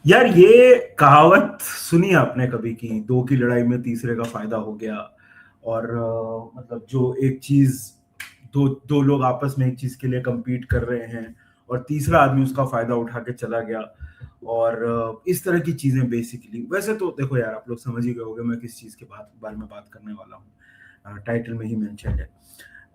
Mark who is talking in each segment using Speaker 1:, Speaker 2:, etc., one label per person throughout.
Speaker 1: यार ये कहावत सुनी आपने कभी कि दो की लड़ाई में तीसरे का फायदा हो गया। और मतलब जो एक चीज, दो दो लोग आपस में एक चीज के लिए compete कर रहे हैं और तीसरा आदमी उसका फायदा उठा के चला गया। और इस तरह की चीजें बेसिकली, वैसे तो देखो यार, आप लोग समझ ही गए होंगे मैं किस चीज के बारे में बात करने वाला हूँ। टाइटल में ही मेंशन है।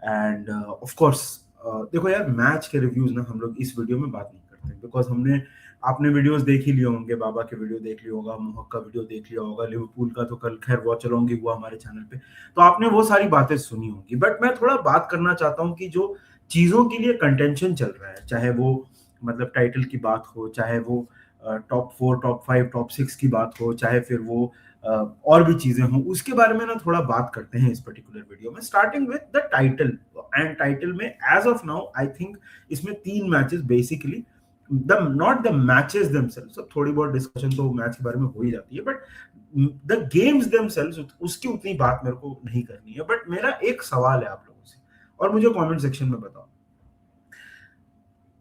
Speaker 1: एंड ऑफ कोर्स, देखो यार, मैच के रिव्यूज ना हम लोग इस वीडियो में बात नहीं करते बिकॉज हमने, आपने वीडियोस देख ही लिए होंगे, बाबा के वीडियो देख लिया होगा, मोहक का वीडियो देख लिया होगा, लिवरपूल का तो कल खैर वॉच अलोंग ही हुआ हमारे चैनल पे, तो आपने वो सारी बातें सुनी होंगी। बट मैं थोड़ा बात करना चाहता हूँ कि जो चीजों के लिए कंटेंशन चल रहा है, चाहे वो मतलब टाइटल की बात हो, चाहे वो टॉप 4 टॉप 5 टॉप 6 की बात हो, चाहे फिर वो और भी चीजें हों, उसके बारे में ना थोड़ा बात करते हैं इस पर्टिकुलर वीडियो में, starting with the title. And title में as of now I think इसमें 3 matches basically, the not the matches themselves, सब थोड़ी बहुत डिस्कशन तो मैच के बारे में हो ही जाती है, बट द गेम्स देमसेल्व्स उसकी उतनी बात मेरे को नहीं करनी है। बट मेरा एक सवाल है आप लोगों से, और मुझे कमेंट सेक्शन में बताओ,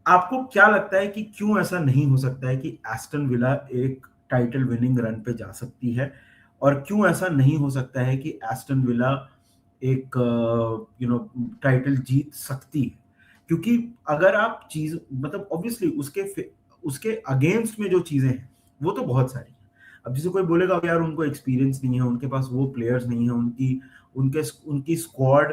Speaker 1: आपको क्या लगता है कि क्यों ऐसा नहीं हो सकता है कि एस्टन विला एक टाइटल विनिंग रन पे जा सकती है, और क्यों ऐसा नहीं हो सकता है कि एस्टन विला एक टाइटल जीत सकती है? क्योंकि अगर आप चीज मतलब ऑब्वियसली उसके अगेंस्ट में जो चीजें हैं वो तो बहुत सारी हैं। अब जैसे कोई बोलेगा यार उनको एक्सपीरियंस नहीं है, उनके पास वो प्लेयर्स नहीं है, उनकी उनके उनकी स्क्वाड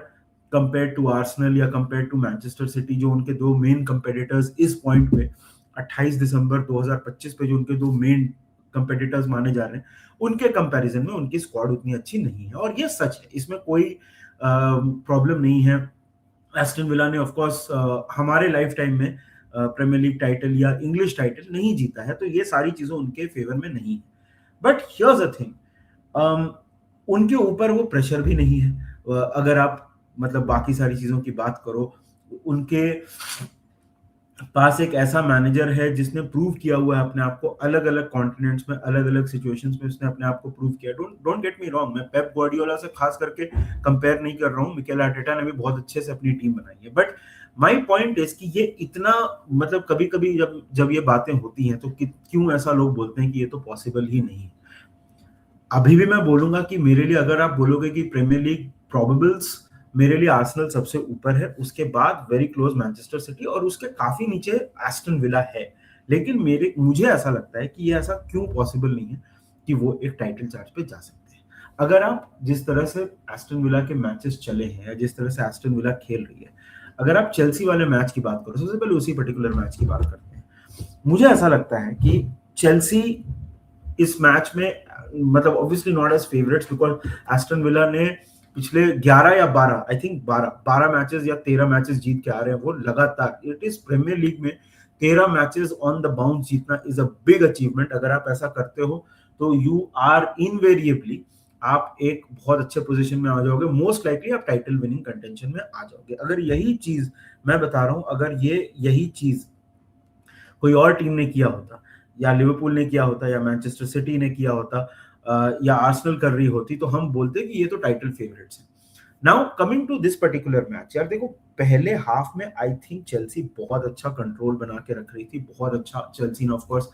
Speaker 1: कंपेयर टू आर्सेनल या कंपेयर टू मैनचेस्टर सिटी, जो उनके दो मेन कंपेटिटर्स इस पॉइंट पे 28 दिसंबर 2025 पे जो उनके दो मेन कंपेटिटर्स माने जा रहे हैं, उनके कंपैरिजन में उनकी स्क्वाड उतनी अच्छी नहीं है। और ये सच है, इसमें कोई प्रॉब्लम नहीं है। एस्टन विला ने ऑफ कोर्स हमारे लाइफ टाइम में प्रीमियर लीग टाइटल या इंग्लिश टाइटल नहीं जीता है, तो ये सारी चीजें उनके फेवर में नहीं है। बट हियर्स अ थिंग, उनके ऊपर वो प्रेशर भी नहीं है। अगर आप मतलब बाकी सारी चीजों की बात करो, उनके पास एक ऐसा मैनेजर है जिसने प्रूव किया हुआ है अपने आप को अलग अलग कॉन्टिनेंट्स में, अलग अलग सिचुएशंस में उसने अपने आप को प्रूव किया। Don't don't get me wrong, मैं पेप गार्डियोला से खास करके कंपेयर नहीं कर रहा हूँ, मिकेल आर्टेटा ने भी बहुत अच्छे से अपनी टीम बनाई है। बट माय पॉइंट इज कि ये इतना मतलब कभी कभी जब जब ये बातें होती हैं तो क्यों ऐसा लोग बोलते हैं कि ये तो पॉसिबल ही नहीं है। अभी भी मैं बोलूंगा कि मेरे लिए अगर आप बोलोगे कि प्रीमियर लीग प्रोबेबल्स, मेरे लिए आर्सेनल सबसे ऊपर है, उसके बाद वेरी क्लोज मैनचेस्टर सिटी, और उसके काफी नीचे एस्टन विला है। लेकिन मुझे ऐसा लगता है कि ये ऐसा क्यों पॉसिबल नहीं है कि वो एक टाइटल चार्ज पे जा सकते हैं। अगर आप जिस तरह से एस्टन विला के मैचेस चले हैं या जिस तरह से एस्टन विला खेल रही है, अगर आप चेल्सी वाले मैच की बात करो, सबसे पहले उसी पर्टिकुलर मैच की बात करते हैं, मुझे ऐसा लगता है कि चेल्सी इस मैच में मतलब obviously not as favourites because Aston Villa ने पिछले 11 या 12, आई थिंक 12 मैचेस या 13 मैचेस जीत के आ रहे हैं वो लगातार। इट इज प्रीमियर लीग में 13 मैचेस ऑन द बाउंस जीतना इज अ बिग अचीवमेंट। अगर आप ऐसा करते हो तो यू आर इनवेरिएबली, आप एक बहुत अच्छे पोजीशन में आ जाओगे, मोस्ट लाइकली आप टाइटल विनिंग कंटेंशन में आ जाओगे। अगर यही चीज मैं बता रहा हूं, अगर यही चीज कोई और टीम ने किया होता, या लिवरपूल ने किया होता, या मैनचेस्टर सिटी ने किया होता, या आर्सेनल कर रही होती, तो हम बोलते कि ये तो टाइटल फेवरेट्स हैं। Now coming to this particular match, यार देखो, पहले हाफ में आई थिंक चेल्सी बहुत अच्छा कंट्रोल बना के रख रही थी, बहुत अच्छा चेल्सी ने ऑफ कोर्स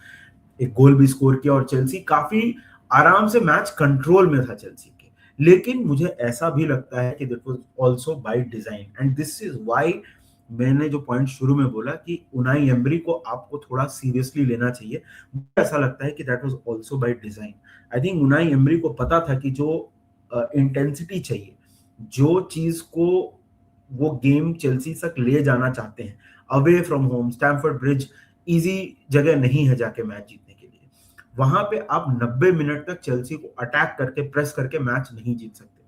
Speaker 1: एक गोल भी स्कोर किया, और चेल्सी काफी आराम से मैच कंट्रोल में था चेल्सी के। लेकिन मुझे ऐसा भी लगता है कि that was also by design, and this is why मैंने जो पॉइंट शुरू में बोला कि उनाई एमरी को आपको थोड़ा सीरियसली लेना चाहिए। मुझे ऐसा लगता है कि that was also by design. I think Unai emery को पता था कि जो इंटेंसिटी चाहिए, जो चीज को वो गेम चेल्सी तक ले जाना चाहते हैं, away from home Stamford bridge easy जगह नहीं है जाके मैच जीतने के लिए। वहां पे आप 90 मिनट तक चेल्सी को अटैक करके प्रेस करके मैच नहीं जीत सकते थे।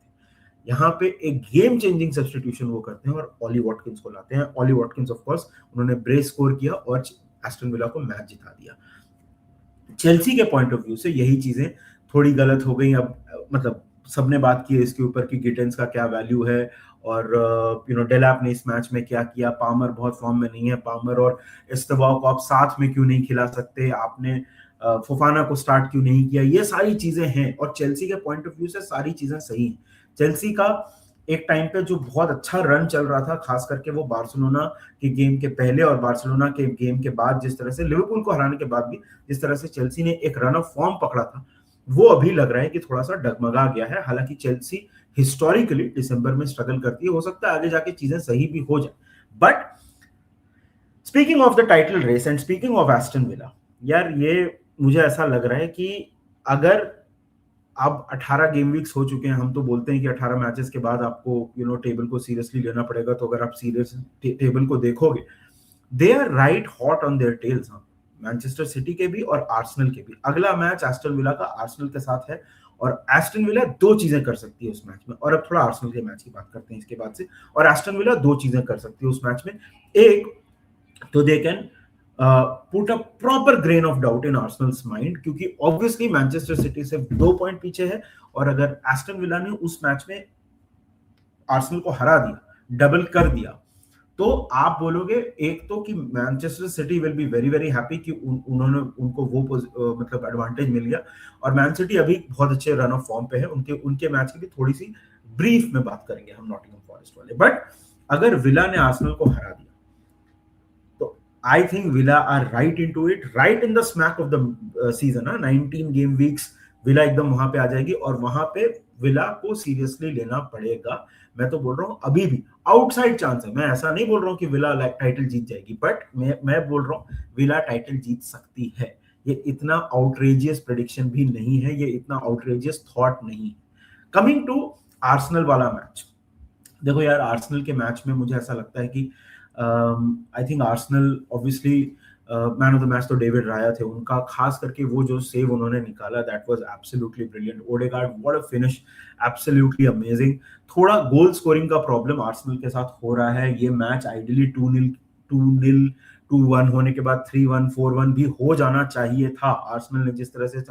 Speaker 1: यहाँ पे एक गेम चेंजिंग सब्स्टिट्यूशन वो करते हैं और ऑली वॉटकिंस को लाते हैं। ऑली वॉटकिंस ऑफ कोर्स उन्होंने ब्रेस स्कोर किया और एस्टन विला को मैच जिता दिया। चेल्सी के पॉइंट ऑफ व्यू से यही चीजें थोड़ी गलत हो गई। अब मतलब सबने बात की है इसके ऊपर कि गिटेंस का क्या वैल्यू है, और डेलैप ने इस मैच में क्या किया, पामर बहुत फॉर्म में नहीं है, पामर और इस्तेबाओ को आप साथ में क्यों नहीं खिला सकते, आपने फोफाना को स्टार्ट क्यों नहीं किया, ये सारी चीजें हैं। और चेल्सी के पॉइंट ऑफ व्यू से सारी चीजें सही हैं। चेल्सी का एक टाइम पे जो बहुत अच्छा रन चल रहा था, खास करके वो बार्सिलोना के गेम के पहले और बार्सिलोना के गेम के बाद, जिस तरह से लिवरपूल को हराने के बाद भी जिस तरह से चेल्सी ने एक रन ऑफ फॉर्म पकड़ा था, वो अभी लग रहा है कि थोड़ा सा डगमगा गया है। हालांकि चेल्सी हिस्टोरिकली दिसंबर में स्ट्रगल करती है, हो सकता है आगे जाके चीजें सही भी हो जाए। But speaking of the title race and speaking of Aston Villa, यार ये मुझे ऐसा लग रहा है कि अगर अब 18 गेम वीक्स हो चुके हैं, हम तो बोलते हैं कि 18 मैचेस के बाद आपको टेबल को सीरियसली लेना पड़ेगा, तो अगर आप सीरियस टेबल को देखोगे, they are right hot on their tails. Manchester City के भी और आर्सेनल के भी। अगला मैच एस्टन विला का आर्सेनल के साथ है, और एस्टन विला दो चीजें कर सकती है उस मैच में। और अब थोड़ा आर्सेनल के मैच की बात करते हैं इसके बाद से। और एस्टन विला दो चीजें कर सकती है उस मैच में। एक तो they can put a proper grain of doubt in Arsenal's mind, क्योंकि ऑब्वियसली मैनचेस्टर सिटी से 2 पॉइंट पीछे है, और अगर एस्टन विला ने उस मैच में आर्सेनल को हरा दिया, डबल कर दिया, तो आप बोलोगे एक तो कि Manchester city will be very very happy कि उन्होंने उनको वो मतलब एडवांटेज मिल गया। और मैन सिटी अभी बहुत अच्छे रन ऑफ फॉर्म पे है, उनके उनके मैच की भी थोड़ी सी ब्रीफ में बात करेंगे हम नॉटिंघम फॉरेस्ट वाले। बट अगर विला ने आर्सेनल को हरा दिया, तो I think Villa are right into it, right in the smack of the season. 19 game weeks Villa एकदम वहां पे आ जाएगी, और वहां पे विला को सीरियसली लेना पड़ेगा। मैं तो बोल रहा हूं अभी भी आउटसाइड चांस है, मैं ऐसा नहीं बोल रहा हूं कि विला टाइटल जीत जाएगी, बट मैं बोल रहा हूं विला टाइटल जीत सकती है। ये इतना आउटरेजियस प्रेडिक्शन भी नहीं है, ये इतना आउटरेजियस थॉट नहीं है। कमिंग टू आर्सेनल वाला मैच, देखो यार आर्सेनल के मैच में मुझे ऐसा लगता है कि I think Arsenal obviously man of the match तो डेविड राया थे। उनका खास करके वो जो सेव उन्होंने निकाला, that was absolutely brilliant. Odegaard what a finish, absolutely amazing. थोड़ा गोल स्कोरिंग का प्रॉब्लम आर्सेनल के साथ हो रहा है। ये मैच आइडियली 2-0 2-0 2-1 होने के बाद 3-1 4-1 भी हो जाना चाहिए था। आर्सेनल ने जिस तरह से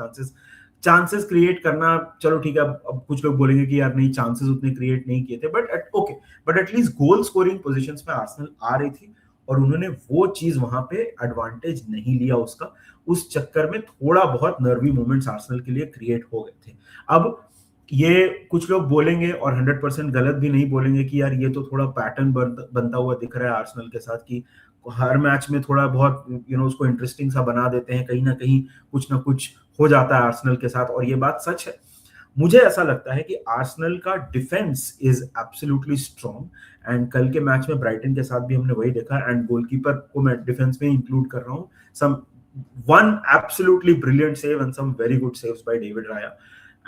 Speaker 1: चांसेस क्रिएट करना, चलो ठीक है, अब कुछ लोग बोलेंगे कि यार नहीं चांसेस उतने क्रिएट नहीं किए थे, but okay, but at least goal scoring positions में आर्सेनल आ रही थी, और उन्होंने वो चीज वहां पे एडवांटेज नहीं लिया उसका। उस चक्कर में थोड़ा बहुत नर्वी मोमेंट्स आर्सेनल के लिए क्रिएट हो गए थे। अब ये कुछ लोग बोलेंगे, और 100% गलत भी नहीं बोलेंगे, कि यार ये तो थोड़ा पैटर्न बनता हुआ दिख रहा है आर्सेनल के साथ, कि हर मैच में थोड़ा बहुत उसको इंटरेस्टिंग सा बना देते हैं, कहीं ना कहीं कुछ ना कुछ हो जाता है आर्सेनल के साथ। और ये बात सच है। मुझे ऐसा लगता है कि आर्सेनल का defence is absolutely strong, and कल के मैच में ब्राइटन के साथ भी हमने वही देखा। एंड गोलकीपर को मैं डिफेंस में इंक्लूड कर रहा हूँ। Some one absolutely brilliant save and some very good saves by David Raya,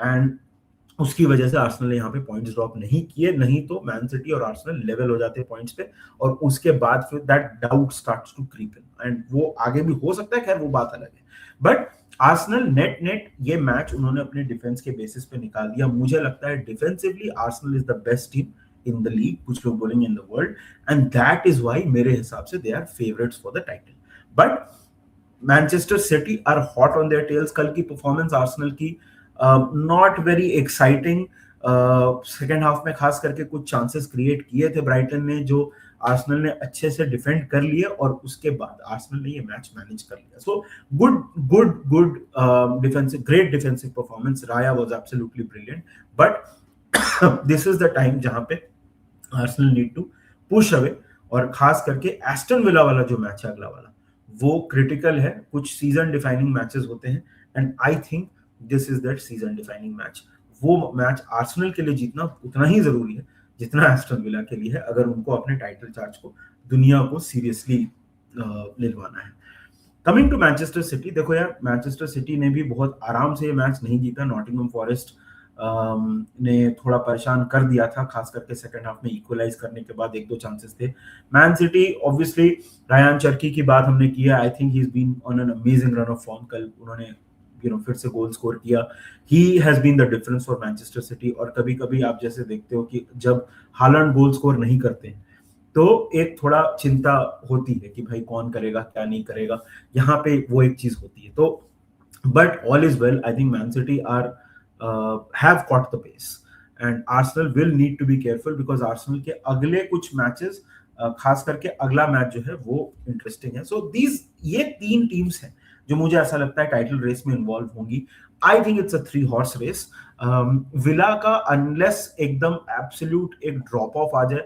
Speaker 1: and उसकी वजह से आर्सेनल ने यहाँ पे पॉइंट्स ड्रॉप नहीं किए, नहीं तो मैन सिटी और आर्सेनल लेवल हो जाते पॉइंट्स पे, और उसके बाद फिर that doubt starts to creep in, and वो आगे भी हो सकता है, खैर वो बात अलग है। बट आर्सेनल नेट ये मैच उन्होंने अपने डिफेंस के बेसिस पे निकाल दिया। मुझे लगता है defensively Arsenal is the best team in the league, कुछ लोग बोलेंगे in the world, and that is why मेरे हिसाब से they are favourites for the title. But Manchester City are hot on their tails. कल की परफॉर्मेंस आर्सेनल की not very exciting. Second half में खास करके कुछ चांसेस क्रिएट किए थे ब्राइटन ने, जो आर्सेनल ने अच्छे से डिफेंड कर लिए, और उसके बाद आर्सेनल ने ये मैच मैनेज कर लिया। So good defensive, great defensive performance. Raya was absolutely brilliant, but this is the time जहां पे Arsenal need to push away. और खास करके एस्टन विला वाला जो मैच है अगला वाला, वो क्रिटिकल है। कुछ सीजन डिफाइनिंग मैचेस होते हैं, and I think this is that season defining match. वो मैच आर्सेनल के लिए जीतना उतना ही जरूरी है जितना एस्टन विला के लिए है, अगर उनको अपने टाइटल चार्ज को, दुनिया को सीरियसली निलवाना है। कमिंग टू मैनचेस्टर सिटी, देखो यार मैनचेस्टर सिटी ने भी बहुत आराम से ये मैच नहीं जीता। नॉटिंघम फॉरेस्ट ने थोड़ा परेशान कर दिया था, खास करके सेकंड हाफ में इक्वलाइज करने के बाद एक दो चांसेस थे। Man City obviously, Rayan Cherki की बात हमने की है, I think he is been on an amazing run of form. कल उन्होंने फिर से गोल स्कोर किया। He has been the difference for Manchester City. और कभी कभी आप जैसे देखते हो कि जब हालैंड गोल स्कोर नहीं करते तो एक थोड़ा चिंता होती है कि भाई कौन करेगा क्या नहीं करेगा, यहाँ पे वो एक चीज होती है। तो but all is well, I think Man City are have caught the pace, and Arsenal will need to be careful because Arsenal के अगले कुछ मैचेस, खास करके अगला मैच जो है वो इंटरेस्टिंग है। सो ये तीन टीम्स हैं जो मुझे ऐसा लगता है टाइटल रेस में इन्वॉल्व होंगी। I think it's a 3 horse race. Villa का अनलेस एकदम एब्सोल्यूट एक ड्रॉप ऑफ आ जाए,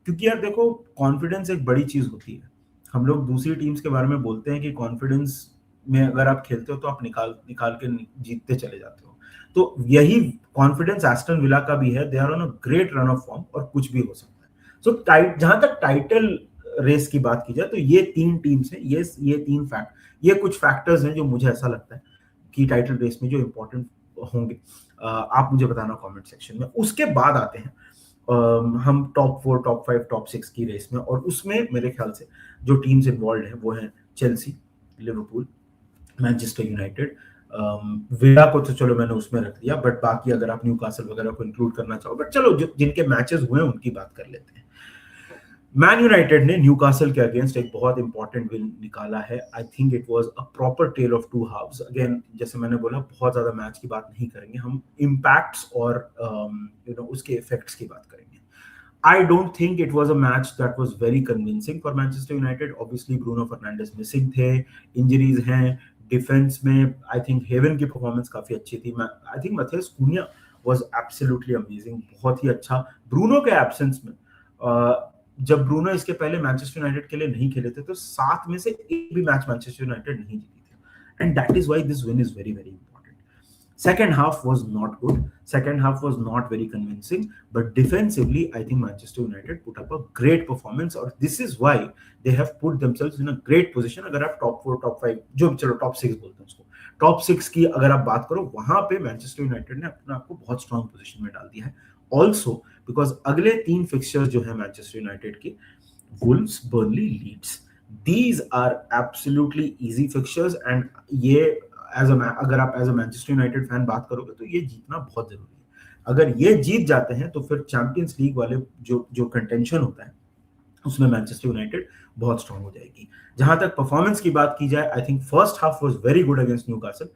Speaker 1: क्योंकि यार देखो कॉन्फिडेंस एक बड़ी चीज होती है। हम लोग दूसरी टीम्स के बारे में बोलते हैं कि कॉन्फिडेंस में अगर आप खेलते हो तो आप निकाल निकाल के जीतते चले जाते हो। तो यही कॉन्फिडेंस एस्टन विला का भी है। They are on a great run of form और कुछ भी हो सकता है। सो टाइट जहां तक टाइटल रेस की बात की जाए तो ये 3 टीम्स हैं, ये 3 फैक्ट, ये कुछ फैक्टर्स हैं जो मुझे ऐसा लगता है कि टाइटल रेस में जो इंपॉर्टेंट होंगे। आप मुझे बताना कमेंट सेक्शन में। उसके बाद आते हैं हम टॉप 4, टॉप 5, टॉप 6 की रेस में, और उसमें मेरे ख्याल से जो टीम्स इन्वॉल्व हैं वो हैं Chelsea, Liverpool, Manchester United. Villa को तो चलो मैंने उसमें रख दिया, बट बाकी अगर आप न्यूकासल वगैरह को इंक्लूड करना चाहो, बट चलो जिनके मैचेस हुए हैं उनकी बात कर लेते हैं। मैन यूनाइटेड ने न्यूकासल के अगेंस्ट एक बहुत इंपॉर्टेंट विन निकाला है। I think it was a proper tale of two halves. Again जैसे मैंने बोला, बहुत ज्यादा मैच की बात नहीं करेंगे, हम इम्पैक्ट्स और उसके इफेक्ट्स की बात करेंगे। I don't think it was a match that was very convincing for Manchester United. Obviously, Bruno Fernandes missing थे, injuries हैं, डिफेंस में आई थिंक हेवन की परफॉर्मेंस काफी अच्छी थी। I think Matheus Cunha was absolutely amazing, बहुत ही अच्छा ब्रूनो के एब्सेंस में। जब ब्रूनो इसके पहले मैनचेस्टर यूनाइटेड के लिए नहीं खेले थे तो 7 में से एक भी मैच मैनचेस्टर यूनाइटेड नहीं जीती थी, and that is why this win is very very important. Second half was not good. Second half was not very convincing. But defensively, I think Manchester United put up a great performance, और this is why they have put themselves in a great position. अगर आप top 4, top 5, जो चलो top 6 बोलते हैं उसको, top 6 की अगर आप बात करो, वहां पे मैनचेस्टर यूनाइटेड ने अपने आप को बहुत स्ट्रॉन्ग पोजीशन में डाल दिया है। ऑल्सो बिकॉज अगले 3 फिक्सचर्स जो है मैनचेस्टर यूनाइटेड की, Wolves, Burnley, Leeds, these are absolutely easy fixtures, and ये अगर आप as a Manchester United fan बात करोगे तो ये जीतना बहुत जरूरी है। अगर ये जीत जाते हैं तो फिर चैंपियंस लीग वाले जो कंटेंशन होता है उसमें मैनचेस्टर यूनाइटेड बहुत स्ट्रांग हो जाएगी। जहां तक परफॉर्मेंस की बात की जाए, I think first half was very good against Newcastle.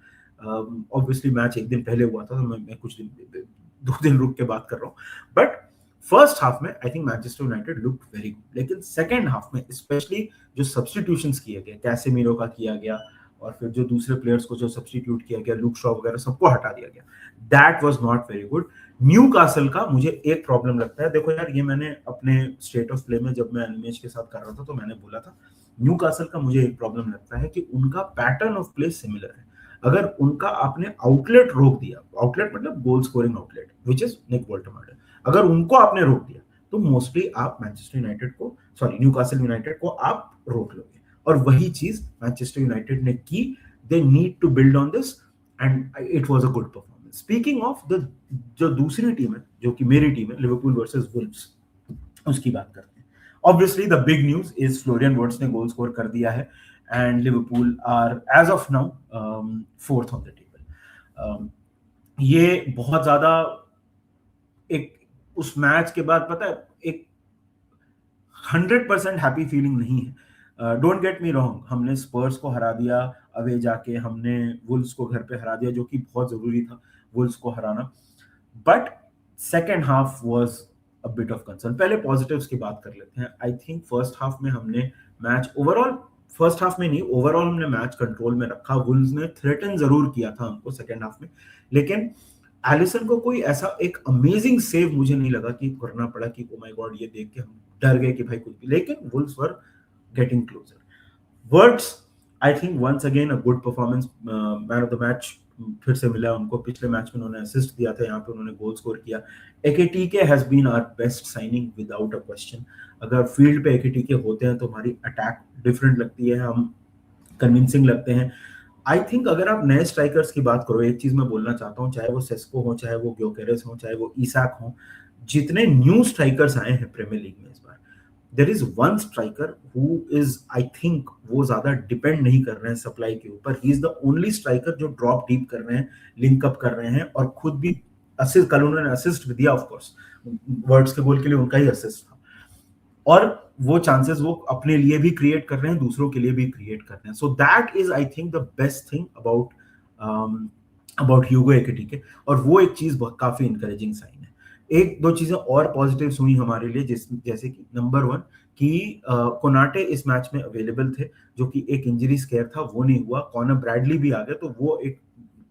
Speaker 1: Obviously match एक दिन पहले हुआ था तो मैं कुछ दिन 2 दिन रुक के बात कर रहा हूँ, बट फर्स्ट हाफ में I think Manchester United looked very good. लेकिन सेकेंड हाफ में स्पेशली जो सब्स्टिट्यूशंस किए गए, कैसेमीरो का किया गया और फिर जो दूसरे प्लेयर्स को जो सब्स्टिट्यूट किया गया, लुक शॉ वगैरह सबको हटा दिया गया, that was not very good. Newcastle का मुझे एक प्रॉब्लम लगता है, देखो यार ये मैंने अपने स्टेट ऑफ प्ले में जब मैं एनिमेज के साथ कर रहा था तो मैंने बोला था, न्यूकासल का मुझे एक प्रॉब्लम लगता है कि उनका पैटर्न ऑफ प्ले सिमिलर है। अगर उनका आपने आउटलेट रोक दिया, आउटलेट मतलब goal scoring outlet which is Nick Woltemade, अगर उनको आपने रोक दिया तो मोस्टली आप मैनचेस्टर यूनाइटेड को, सॉरी न्यूकासल यूनाइटेड को आप रोक लोगे, और वही चीज मैनचेस्टर यूनाइटेड ने की। They need to build on this and it was a good performance. Speaking of the जो दूसरी टीम है जो कि मेरी टीम है, लिवरपूल वर्सेस वुल्व्स, उसकी बात करते हैं। Obviously the big news is Florian Wirtz ने गोल स्कोर कर दिया है and Liverpool are as of now 4th on the table. ये बहुत ज्यादा एक उस मैच के बाद पता है एक 100% हैप्पी फीलिंग नहीं है। डोंट गेट मी रॉन्ग, हमने स्पर्स को हरा दिया अवे जाके, हमने वुल्व्स को घर पे हरा दिया जो कि बहुत जरूरी था वुल्व्स को हराना, but second half was a bit of concern. पहले पॉजिटिव्स की बात कर लेते हैं। आई थिंक फर्स्ट हाफ में हमने मैच ओवरऑल, फर्स्ट हाफ में नहीं ओवरऑल हमने मैच कंट्रोल में रखा। वुल्व्स ने थ्रेटन जरूर किया था हमको सेकेंड हाफ में, लेकिन एलिसन को कोई ऐसा एक अमेजिंग सेव मुझे नहीं लगा कि करना पड़ा कि ओ माय गॉड, ये देख के हम डर गए कि भाई कुछ भी, लेकिन Wolves were getting closer. Wirtz I think once again a good performance, man of the match फिर से मिला उनको। पिछले मैच में उन्होंने असिस्ट दिया था, यहाँ पे उन्होंने गोल स्कोर किया। Ekitike has been our best signing without a question. अगर फील्ड पे एकेटीके होते हैं तो हमारी अटैक डिफरेंट लगती है, हम कन्विंसिंग लगते हैं। आई थिंक अगर आप नए स्ट्राइकर्स की बात करो, एक चीज मैं बोलना चाहता हूँ, चाहे वो सेस्को हो, चाहे वो ग्योकेरेस हो, चाहे वो ईसाक हो, जितने न्यू स्ट्राइकर्स आए हैं प्रीमियर लीग में इस बार, there is one striker who is, I think वो ज्यादा डिपेंड नहीं कर रहे हैं सप्लाई के ऊपर। He is the only striker जो ड्रॉप डीप कर रहे हैं, लिंक अप कर रहे हैं, और खुद भी असिस्ट, कल उन्होंने असिस्ट भी दिया, ऑफ कोर्स वर्ड्स के गोल के लिए उनका ही असिस्ट था, और वो चांसेस वो अपने लिए भी क्रिएट कर रहे हैं, दूसरों के लिए भी क्रिएट कर रहे हैं। So that is I think the best thing about ह्यूगो एकिटीके, और वो एक चीज काफी इंकरेजिंग साइन है। एक दो चीजें और पॉजिटिव्स हुई हमारे लिए, जैसे कि नंबर 1 कि कोनाटे इस मैच में अवेलेबल थे, जो कि एक इंजरी स्केयर था, वो नहीं हुआ। कॉनर ब्रैडली भी आ गए, तो वो एक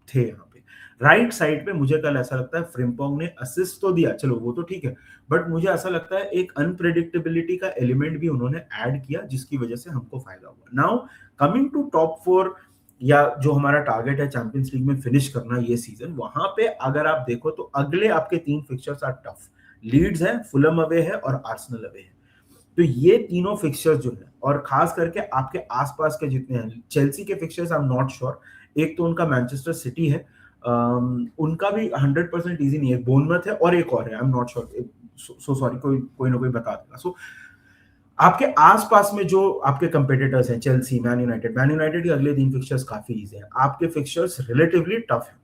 Speaker 1: थे यहाँ पे। राइट साइड पे मुझे कल ऐसा लगता है फ्रिम्पोंग ने असिस्ट तो दिया, चलो वो तो ठीक है, बट मुझे ऐसा लगता है एक अनप्रेडिक्टेबिलिटी का एलिमेंट भी उन्होंने ऐड किया, जिसकी वजह से हमको फायदा हुआ। नाउ कमिंग टू टॉप 4, या जो हमारा टारगेट है चैंपियंस लीग में फिनिश करना ये सीजन, वहां पे अगर आप देखो तो अगले आपके 3 फिक्चर्स आर टफ। लीड्स है, फुलम अवे है और आर्सेनल अवे है। तो ये तीनों फिक्चर्स जो है, और खास करके आपके आसपास के जितने हैं, चेल्सी के fixtures I am not sure. एक तो उनका मैनचेस्टर सिटी है, उनका भी 100% इजी नहीं है। बोर्नमथ है और एक और है, I am not sure, so sorry, कोई ना कोई बता देगा। सो आपके आसपास में जो आपके कंपेटिटर्स हैं, चेल्सी, मैन यूनाइटेड के अगले 3 फिक्चर्स काफी इजी हैं, आपके फिक्चर्स रिलेटिवली टफ हैं।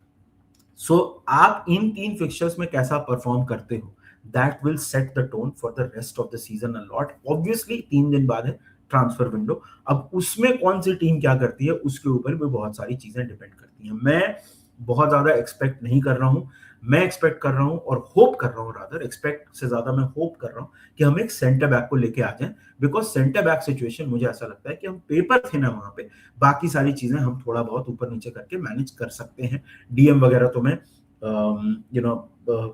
Speaker 1: सो आप इन 3 फिक्चर्स में कैसा परफॉर्म करते हो, that will set the tone for the rest of the season a lot. Obviously 3 दिन बाद है ट्रांसफर विंडो, अब उसमें कौन सी टीम क्या करती है उसके ऊपर भी बहुत सारी चीजें डिपेंड करती हैं। मैं बहुत ज्यादा एक्सपेक्ट नहीं कर रहा हूं, मैं एक्सपेक्ट कर रहा हूं और होप कर रहा हूं, रादर एक्सपेक्ट से ज्यादा मैं होप कर रहा हूं कि हम एक सेंटर बैक को लेके आ जाएं, बिकॉज सेंटर बैक सिचुएशन मुझे ऐसा लगता है कि हम पेपर थे ना वहां पे, बाकी सारी चीजें हम थोड़ा बहुत ऊपर नीचे करके मैनेज कर सकते हैं। डीएम वगैरह तो मैं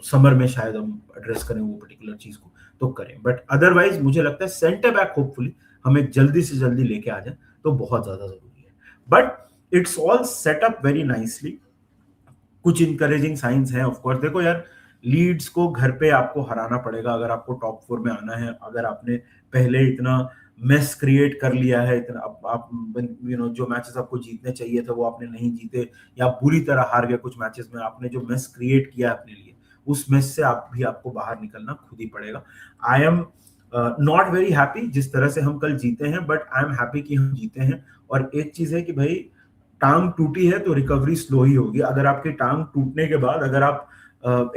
Speaker 1: समर में शायद हम एड्रेस करें वो पर्टिकुलर चीज को, तो करें, बट अदरवाइज मुझे लगता है सेंटर बैक होपफुली हमें जल्दी से जल्दी लेके आ जाए तो बहुत ज्यादा जरूरी है। But it's all set up very nicely. कुछ इंकरेजिंग साइंस हैं, ऑफ कोर्स देखो यार, लीड्स को घर पे आपको हराना पड़ेगा अगर आपको टॉप 4 में आना है। अगर आपने पहले इतना मेस क्रिएट कर लिया है, इतना आप जो मैचेस आपको जीतने चाहिए थे वो आपने नहीं जीते, या बुरी तरह हार गए कुछ मैचेस में, आपने जो मेस क्रिएट किया अपने लिए, उस मेस से आपको बाहर निकलना खुद ही पड़ेगा। I am not very happy जिस तरह से हम कल जीते हैं, बट आई एम हैप्पी कि हम जीते हैं। और एक चीज है कि भाई, टांग टूटी है तो रिकवरी स्लो ही होगी। अगर आपकी टांग टूटने के बाद अगर आप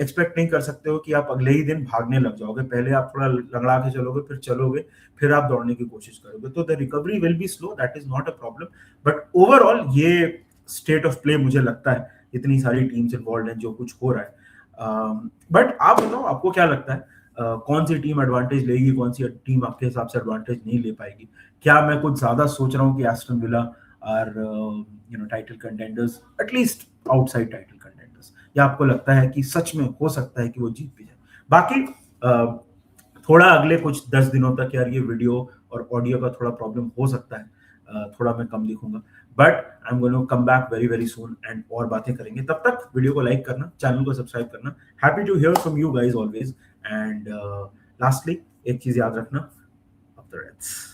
Speaker 1: एक्सपेक्ट नहीं कर सकते हो कि आप अगले ही दिन भागने लग जाओगे, पहले आप थोड़ा लंगड़ा के चलोगे, फिर चलोगे, फिर आप दौड़ने की कोशिश करोगे, तो the recovery will be slow, that is not a problem. But overall ये स्टेट ऑफ प्ले मुझे लगता है, इतनी सारी टीम्स इन्वॉल्व हैं, जो कुछ हो रहा है। बट आप बताओ, आपको क्या लगता है कौन सी टीम एडवांटेज लेगी, कौन सी टीम आपके हिसाब से एडवांटेज नहीं ले पाएगी? क्या मैं कुछ ज्यादा सोच रहा हूँ कि Aston Villa are title contenders, at least outside title contenders, या आपको लगता है कि सच में हो सकता है कि वो जीत भी जाए? बाकी थोड़ा अगले कुछ 10 दिनों तक यार ये वीडियो और ऑडियो का थोड़ा प्रॉब्लम हो सकता है, थोड़ा मैं कम दिखूंगा, but I am going to come back very very soon and और बातें करेंगे। तब तक वीडियो को लाइक करना, चैनल को सब्सक्राइब करना। Happy to hear from you guys always. And lastly एक चीज याद रखना, अप द रेड्स।